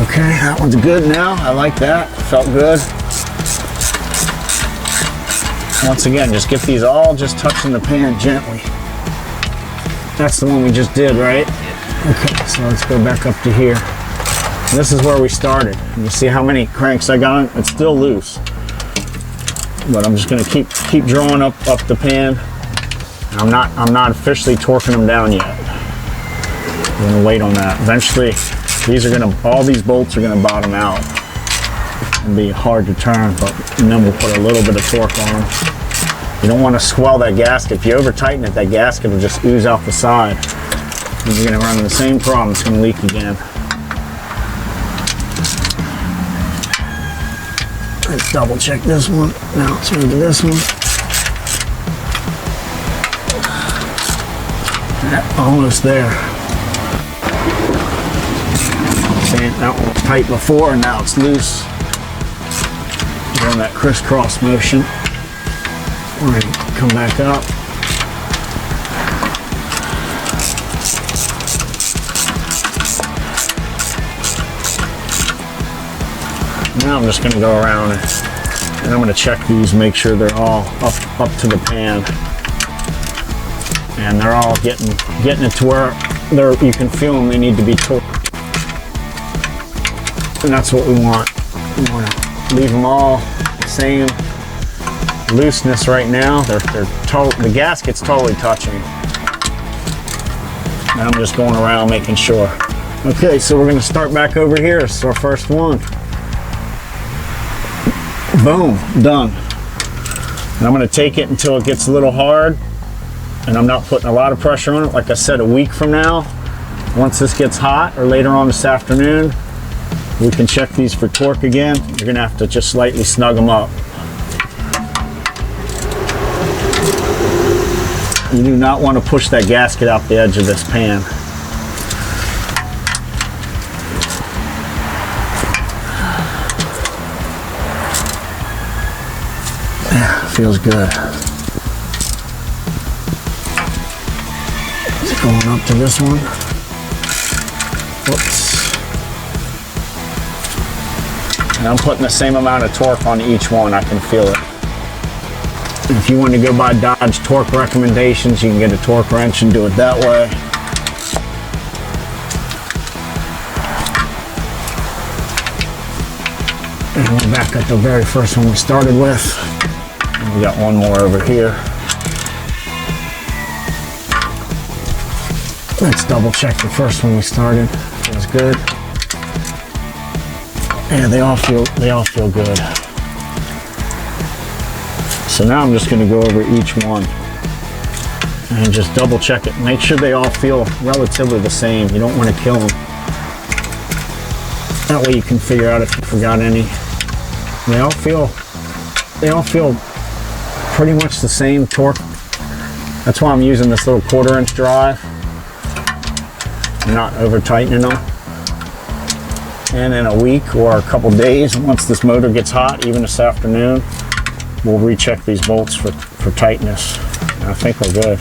[SPEAKER 1] Okay, that one's good now. I like that. Felt good. Once again, just get these all just touching the pan gently. That's the one we just did, right? Okay, so let's go back up to here. And this is where we started. You see how many cranks I got on? It's still loose. But I'm just gonna keep drawing up the pan. I'm not officially torquing them down yet. I'm gonna wait on that. Eventually, all these bolts are gonna bottom out. It'll be hard to turn, and then we'll put a little bit of torque on them. You don't want to swell that gasket. If you over tighten it, that gasket will just ooze out the side. And you're going to run the same problem. It's going to leak again.
[SPEAKER 3] Let's double check this one. Now let's move to this one. Yeah, almost there. See, that one was tight before and now it's loose. Doing that crisscross motion. We're gonna come back up. Now I'm just going to go around and I'm going to check these, make sure they're all up to the pan, and they're all getting it to where you can feel them. They need to be torqued, and that's what we want. We want to leave them all the same looseness right now. The gasket's totally touching. And I'm just going around making sure. Okay, so we're going to start back over here. This is our first one. Boom, done. And I'm going to take it until it gets a little hard, and I'm not putting a lot of pressure on it. Like I said, a week from now, once this gets hot, or later on this afternoon, we can check these for torque again. You're going to have to just slightly snug them up. You do not want to push that gasket out the edge of this pan. Feels good. It's going up to this one. Whoops. And I'm putting the same amount of torque on each one. I can feel it. And if you want to go by Dodge torque recommendations, you can get a torque wrench and do it that way. And we're back at the very first one we started with. We got one more over here. Let's double check the first one we started. Feels good. Yeah, they all feel good. So now I'm just going to go over each one and just double check it. Make sure they all feel relatively the same. You don't want to kill them. That way you can figure out if you forgot any. They all feel pretty much the same torque. That's why I'm using this little 1/4 inch drive. I'm not over tightening them. And in a week or a couple days, once this motor gets hot, even this afternoon, we'll recheck these bolts for tightness. And I think we're good.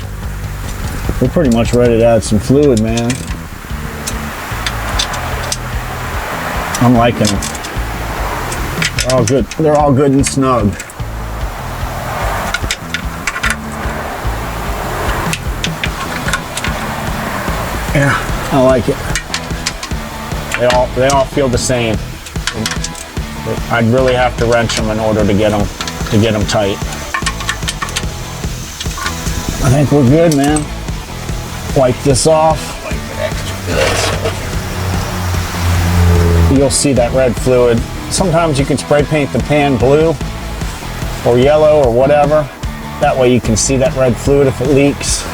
[SPEAKER 3] We're pretty much ready to add some fluid, man. I'm liking them. They're all good. They're all good and snug. Yeah, I like it. They all feel the same. I'd really have to wrench them in order to get them tight. I think we're good, man. Wipe this off.
[SPEAKER 2] Like it extra good.
[SPEAKER 3] You'll see that red fluid. Sometimes you can spray paint the pan blue or yellow or whatever. That way you can see that red fluid if it leaks.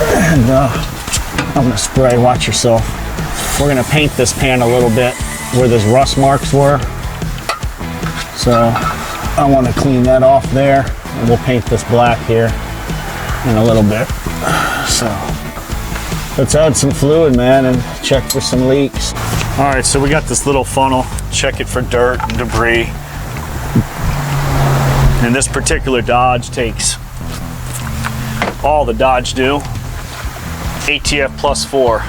[SPEAKER 3] And I'm gonna spray, watch yourself. We're gonna paint this pan a little bit where those rust marks were. So I wanna clean that off there, and we'll paint this black here in a little bit. So let's add some fluid, man, and check for some leaks.
[SPEAKER 1] All right, so we got this little funnel. Check it for dirt and debris. And this particular Dodge takes all the Dodge do. ATF plus 4.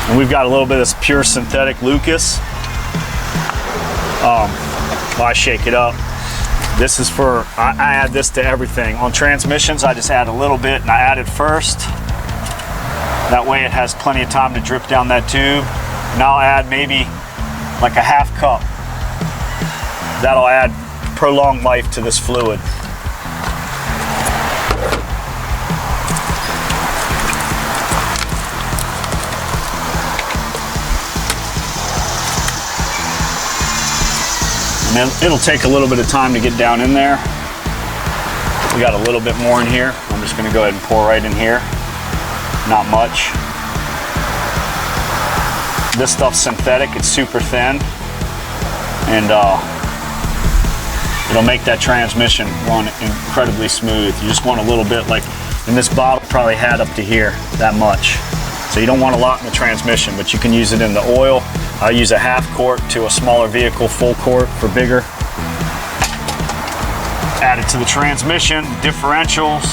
[SPEAKER 1] And we've got a little bit of this pure synthetic Lucas. I shake it up. This is for, I add this to everything. On transmissions, I just add a little bit, and I add it first. That way it has plenty of time to drip down that tube. And I'll add maybe like a ½ cup. That'll add prolonged life to this fluid. And it'll take a little bit of time to get down in there. We got a little bit more in here. I'm just gonna go ahead and pour right in here. Not much. This stuff's synthetic, it's super thin. and it'll make that transmission run incredibly smooth. You just want a little bit, like in this bottle probably had up to here, that much. So you don't want a lot in the transmission, but you can use it in the oil. I use a half quart to a smaller vehicle, full quart for bigger. Add it to the transmission, differentials,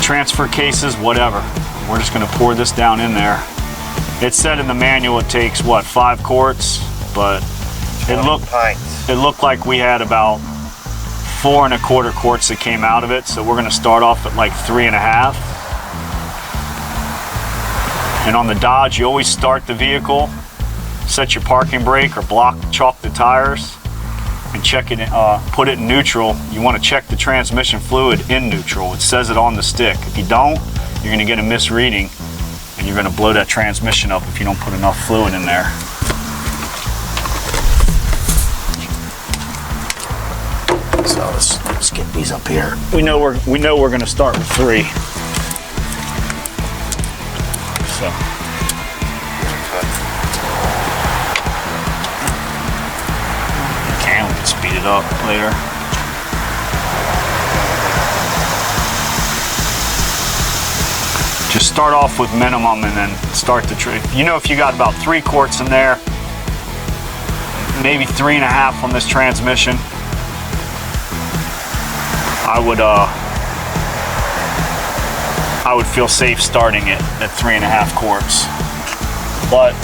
[SPEAKER 1] transfer cases, whatever. We're just gonna pour this down in there. It said in the manual it takes, what, 5 quarts? But it looked like we had about 4 1/4 quarts that came out of it. So we're gonna start off at like 3 1/2. And on the Dodge, you always start the vehicle, set your parking brake or chalk the tires, and check it, put it in neutral. You want to check the transmission fluid in neutral. It says it on the stick. If you don't, you're going to get a misreading, and you're going to blow that transmission up if you don't put enough fluid in there. So let's get these up here. We know we're going to start with 3. So. Okay, we can speed it up later. Just start off with minimum and then start the trick. You know, if you got about 3 quarts in there, maybe 3 1/2 on this transmission, I would feel safe starting it at 3 1/2 quarts. But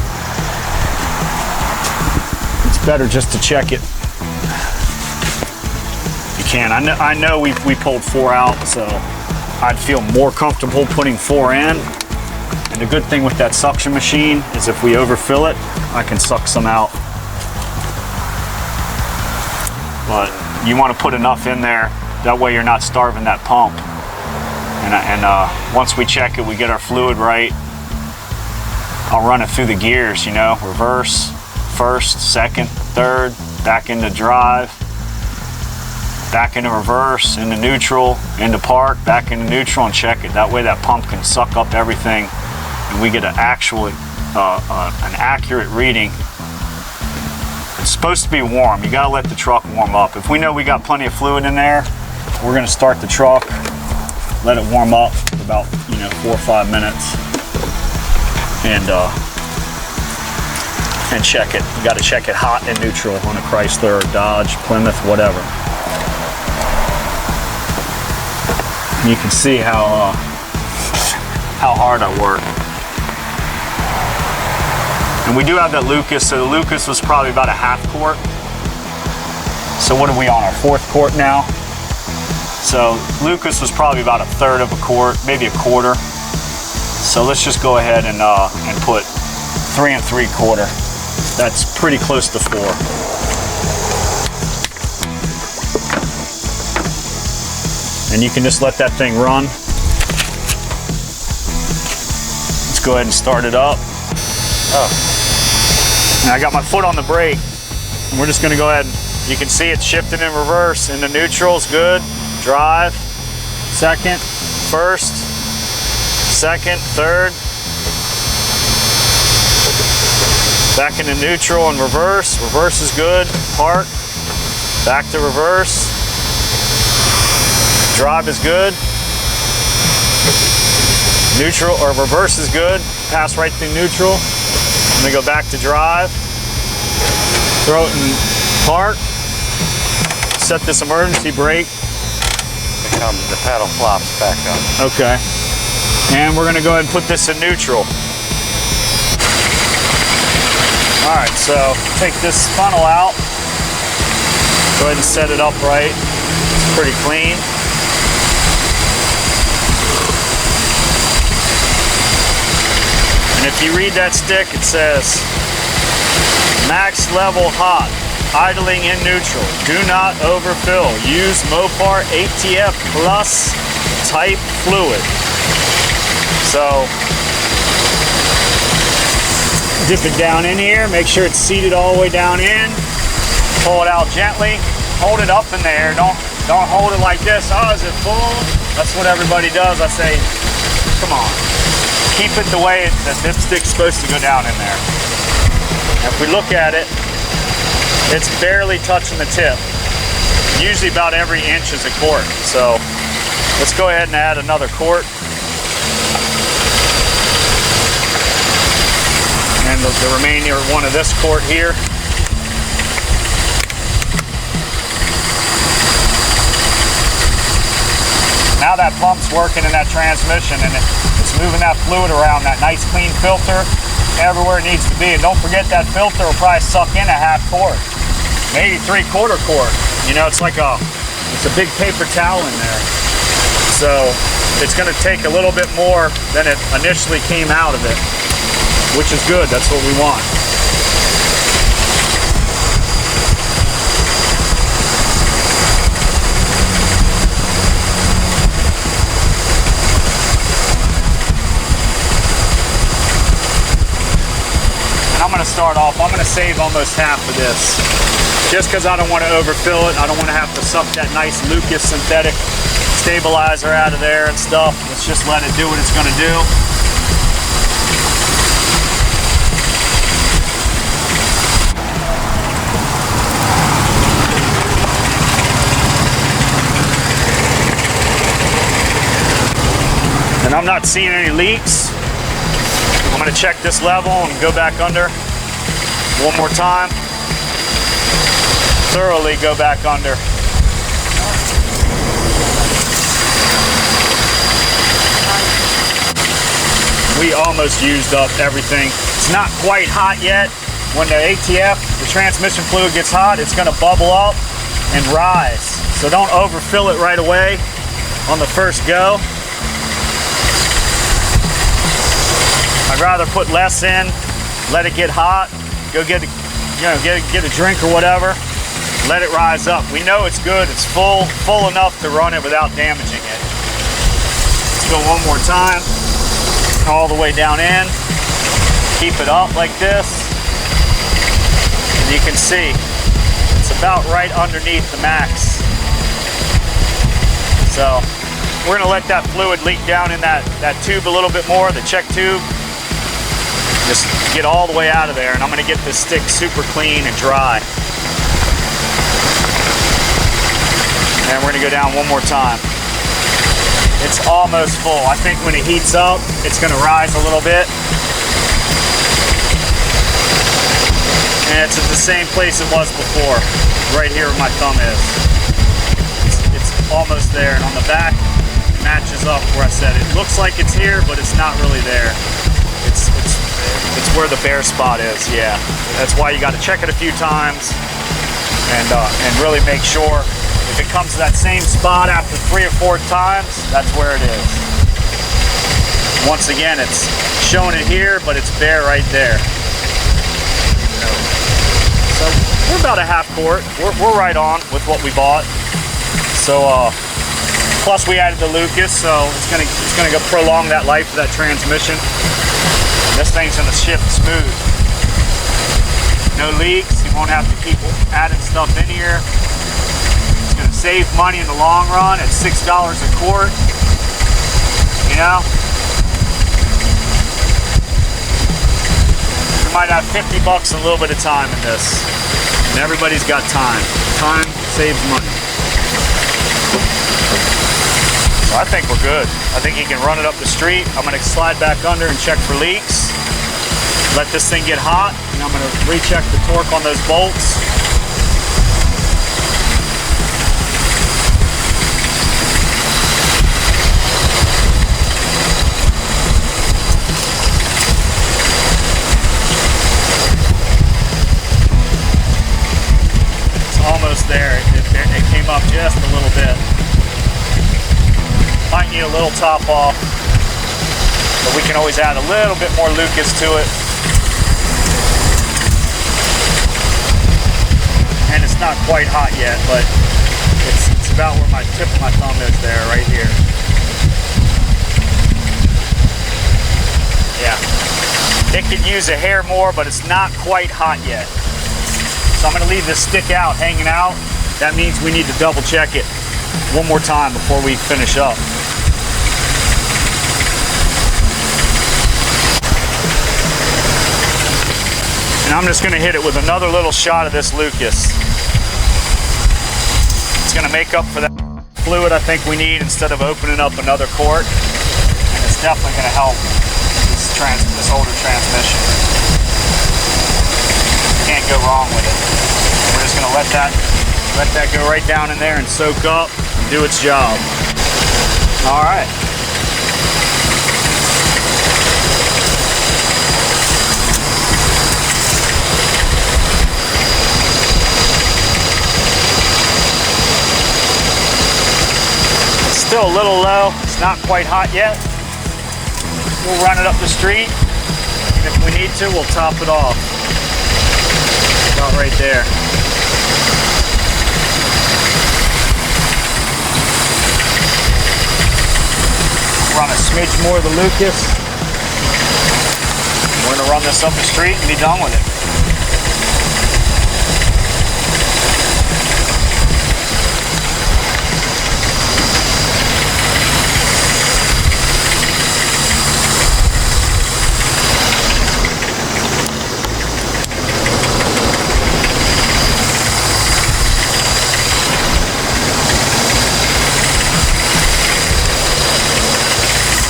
[SPEAKER 1] it's better just to check it. You can. I know we pulled 4 out, so I'd feel more comfortable putting 4 in. And the good thing with that suction machine is if we overfill it, I can suck some out. But you want to put enough in there, that way you're not starving that pump. And once we check it, we get our fluid right, I'll run it through the gears, you know, reverse, first, second, third, back into drive, back into reverse, into neutral, into park, back into neutral, and check it. That way that pump can suck up everything and we get an accurate reading. It's supposed to be warm. You gotta let the truck warm up. If we know we got plenty of fluid in there, we're gonna start the truck, let it warm up for about 4 or 5 minutes, and check it. You got to check it hot and neutral on a Chrysler, or Dodge, Plymouth, whatever. You can see how hard I work. And we do have that Lucas. So the Lucas was probably about a 1/2 quart. So what are we on, our 4th quart now? So Lucas was probably about 1/3 of a quart, maybe 1/4. So let's just go ahead and put 3 3/4. That's pretty close to 4. And you can just let that thing run. Let's go ahead and start it up. Oh. And I got my foot on the brake. And we're just gonna go ahead and, you can see it's shifting in reverse. Into neutral is good. Drive, second, first, second, third. Back into neutral and reverse. Reverse is good. Park, back to reverse. Drive is good. Neutral or reverse is good. Pass right through neutral. I'm gonna go back to drive. Throw it in park. Set this emergency brake.
[SPEAKER 2] The pedal flops back up.
[SPEAKER 1] Okay. And we're gonna go ahead and put this in neutral. All right, so take this funnel out. Go ahead and set it up right. It's pretty clean. And if you read that stick, it says max level hot, idling in neutral. Do not overfill. Use Mopar ATF Plus type fluid. So dip it down in here, make sure it's seated all the way down in. Pull it out gently. Hold it up in there. Don't hold it like this. Oh, is it full? That's what everybody does. I say, come on. Keep it the way the dipstick's supposed to go down in there. If we look at it, it's barely touching the tip. Usually about every inch is a quart. So let's go ahead and add another quart. And the remainder one of this quart here. Now that pump's working in that transmission and it's moving that fluid around, that nice clean filter everywhere it needs to be. And don't forget that filter will probably suck in a half quart, maybe 3/4 quart. You know, it's like it's a big paper towel in there. So it's gonna take a little bit more than it initially came out of it, which is good, that's what we want. I'm going to start off, I'm going to save almost half of this just because I don't want to overfill it. I don't want to have to suck that nice Lucas synthetic stabilizer out of there and stuff. Let's just let it do what it's going to do. And I'm not seeing any leaks. I'm going to check this level and go back under one more time. Thoroughly go back under. We almost used up everything. It's not quite hot yet. When the ATF, the transmission fluid gets hot, it's going to bubble up and rise. So don't overfill it right away on the first go. I'd rather put less in, let it get hot, go get a drink or whatever, let it rise up. We know it's good, it's full enough to run it without damaging it. Let's go one more time, all the way down in, keep it up like this, and you can see it's about right underneath the max. So we're gonna let that fluid leak down in that tube a little bit more, the check tube. Just get all the way out of there, and I'm going to get this stick super clean and dry. And we're going to go down one more time. It's almost full. I think when it heats up, it's going to rise a little bit. And it's at the same place it was before, right here where my thumb is. It's almost there, and on the back, it matches up where I said it. It looks like it's here, but it's not really there. It's where the bare spot is, yeah. That's why you got to check it a few times and really make sure. If it comes to that same spot after 3 or 4 times, that's where it is. Once again, it's showing it here, but it's bare right there. So we're about a half quart. We're right on with what we bought. So plus we added the Lucas, so it's gonna go prolong that life of that transmission. This thing's gonna shift smooth. No leaks, you won't have to keep adding stuff in here. It's gonna save money in the long run at $6 a quart. You know? You might have 50 bucks and a little bit of time in this. And everybody's got time. Time saves money. So I think we're good. I think you can run it up the street. I'm gonna slide back under and check for leaks. Let this thing get hot, and I'm gonna recheck the torque on those bolts. It's almost there. It came up just a little bit. Might need a little top off, but we can always add a little bit more Lucas to it. And it's not quite hot yet, but it's about where my tip of my thumb is there, right here. Yeah. It could use a hair more, but it's not quite hot yet. So I'm gonna leave this stick out, hanging out. That means we need to double check it one more time before we finish up. And I'm just gonna hit it with another little shot of this Lucas. It's gonna make up for that fluid I think we need instead of opening up another quart. And it's definitely gonna help this older transmission. Can't go wrong with it. We're just gonna let that go right down in there and soak up and do its job. All right. It's still a little low. It's not quite hot yet. We'll run it up the street. And if we need to, we'll top it off. About right there. Run a smidge more of the Lucas. We're gonna run this up the street and be done with it.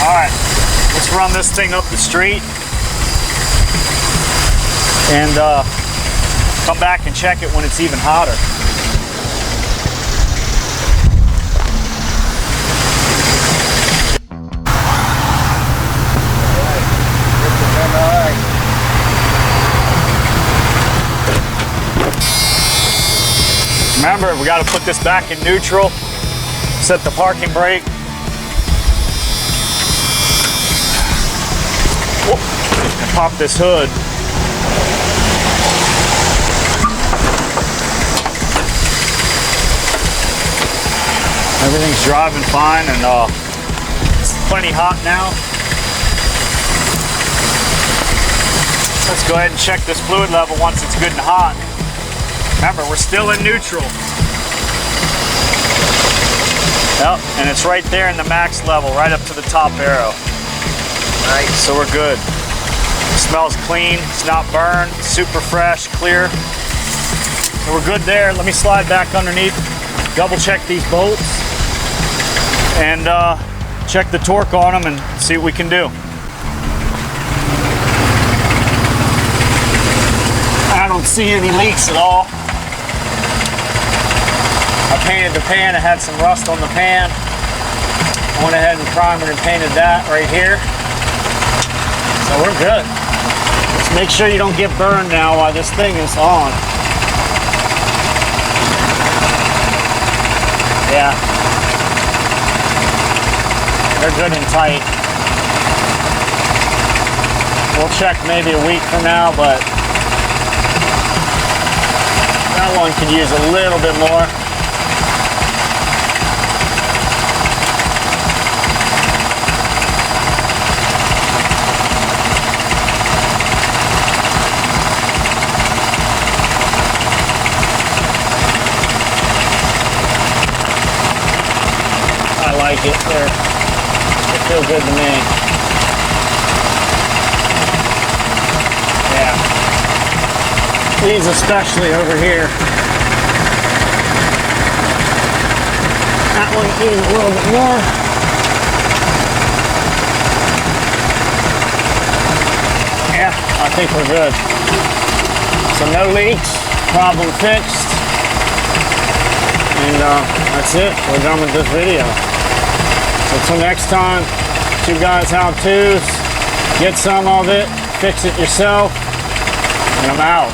[SPEAKER 1] All right, let's run this thing up the street and come back and check it when it's even hotter. Remember, we got to put this back in neutral, set the parking brake. And pop this hood. Everything's driving fine and it's plenty hot now. Let's go ahead and check this fluid level once it's good and hot. Remember, we're still in neutral. Yep, and it's right there in the max level, right up to the top arrow. Right, so we're good. It smells clean, it's not burned, super fresh, clear. So we're good there. Let me slide back underneath, double check these bolts, and check the torque on them and see what we can do. I don't see any leaks at all. I painted the pan, it had some rust on the pan. I went ahead and primed and painted that right here. So we're good. Just make sure you don't get burned now while this thing is on. Yeah. They're good and tight. We'll check maybe a week from now, but that one could use a little bit more. They feel good to me. Yeah. These especially over here. That one needs a little bit more. Yeah, I think we're good. So no leaks, problem fixed. And that's it. We're done with this video. Until next time, 2 guys how-tos, get some of it, fix it yourself, and I'm out.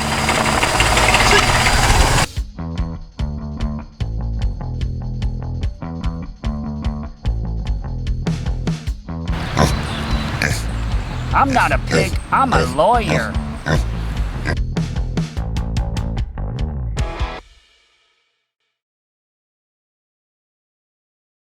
[SPEAKER 4] I'm not a pig, I'm a lawyer.